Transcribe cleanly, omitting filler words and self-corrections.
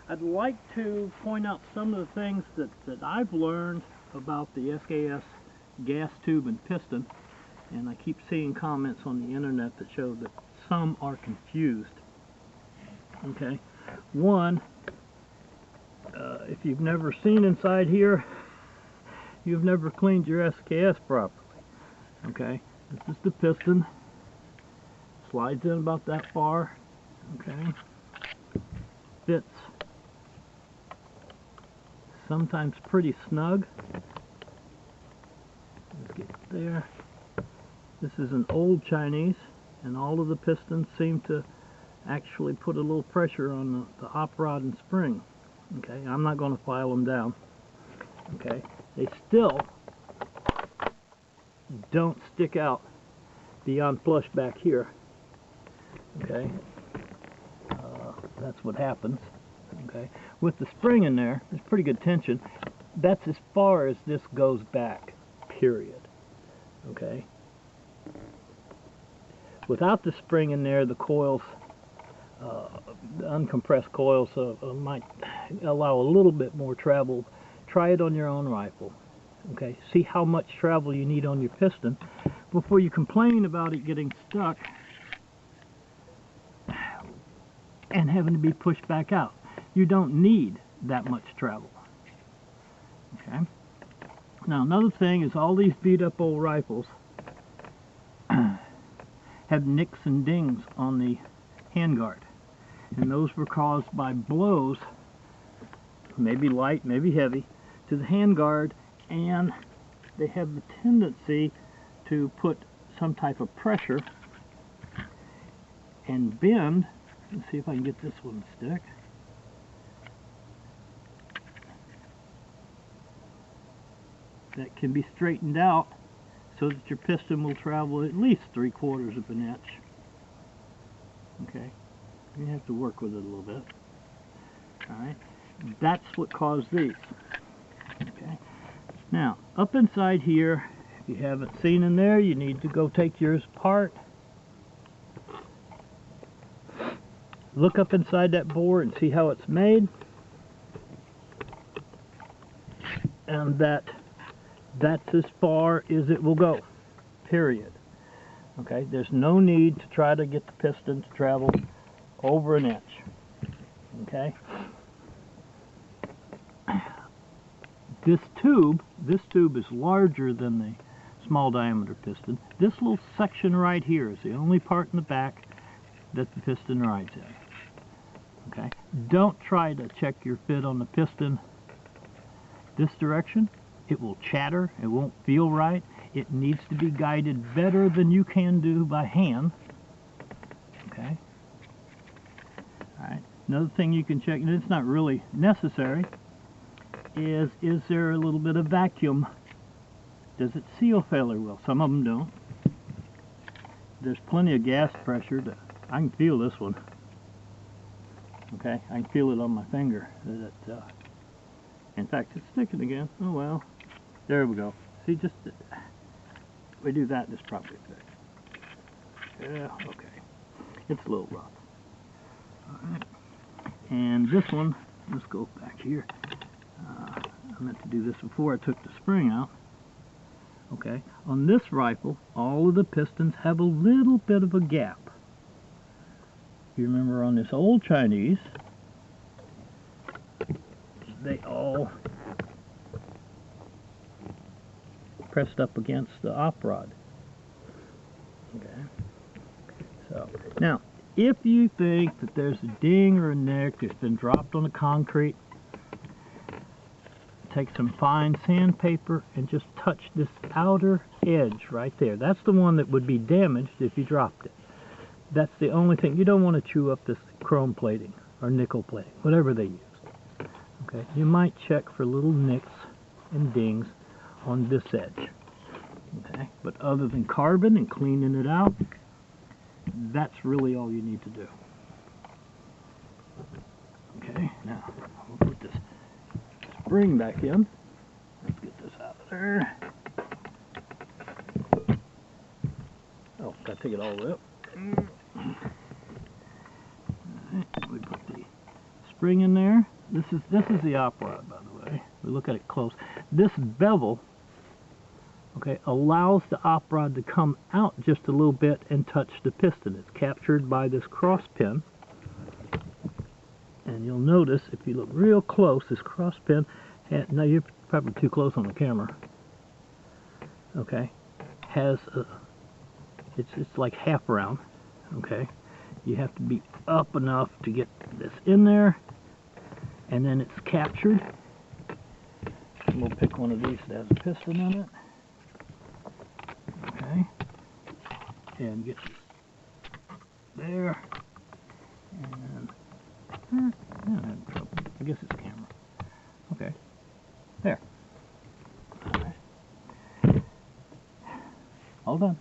I'd like to point out some of the things that I've learned about the SKS gas tube and piston, and I keep seeing comments on the internet that show that some are confused. Okay, one, if you've never seen inside here, you've never cleaned your SKS properly. Okay, this is the piston, slides in about that far. Okay, fits sometimes pretty snug. Let's get there. This is an old Chinese, and all of the pistons seem to actually put a little pressure on the op rod and spring. Okay, I'm not going to file them down. Okay, they still don't stick out beyond flush back here. Okay, that's what happens. Okay, with the spring in there, there's pretty good tension. That's as far as this goes back, period. Okay, without the spring in there, the coils, the uncompressed coils, might allow a little bit more travel. Try it on your own rifle. Okay, see how much travel you need on your piston before you complain about it getting stuck and having to be pushed back out. You don't need that much travel. Okay. Now another thing is all these beat up old rifles have nicks and dings on the handguard, and those were caused by blows, maybe light, maybe heavy, to the handguard, and they have the tendency to put some type of pressure and bend. Let's see if I can get this one to stick. That can be straightened out so that your piston will travel at least 3/4 of an inch. Okay, you have to work with it a little bit. Alright, that's what caused these. Okay, now up inside here, if you haven't seen in there, you need to go take yours apart. Look up inside that bore and see how it's made, and that's as far as it will go, period. Okay, there's no need to try to get the piston to travel over an inch. Okay, this tube is larger than the small diameter piston. This little section right here is the only part in the back that the piston rides in. Okay, don't try to check your fit on the piston this direction. It will chatter, it won't feel right. It needs to be guided better than you can do by hand. Okay. Alright, another thing you can check, and it's not really necessary, is there a little bit of vacuum? Does it seal fairly well? Some of them don't. There's plenty of gas pressure. I can feel this one. Okay, I can feel it on my finger. In fact, it's sticking again. Oh well. There we go. See, just we do that, this probably fixed. Yeah, okay. It's a little rough. Alright. And this one, let's go back here. I meant to do this before I took the spring out. Okay. On this rifle, all of the pistons have a little bit of a gap. You remember on this old Chinese, they all pressed up against the op rod. Okay. So now, if you think that there's a ding or a nick that's been dropped on the concrete, take some fine sandpaper and just touch this outer edge right there. That's the one that would be damaged if you dropped it. That's the only thing. You don't want to chew up this chrome plating or nickel plating, whatever they use. Okay, you might check for little nicks and dings on this edge. Okay, but other than carbon and cleaning it out, that's really all you need to do. Okay, now we'll put this spring back in. Let's get this out of there. Oh, gotta take it all the way up. Alright, we put the spring in there. This is the op rod, by the way. We look at it close. This bevel, okay, allows the op rod to come out just a little bit and touch the piston. It's captured by this cross pin. And you'll notice, if you look real close, this cross pin, now you're probably too close on the camera, okay, has a, it's like half round, okay. You have to be up enough to get this in there, and then it's captured. And we'll pick one of these that has a piston in it, okay, and get there, and I'm having trouble. I guess it's camera. Okay, there. All right. All done.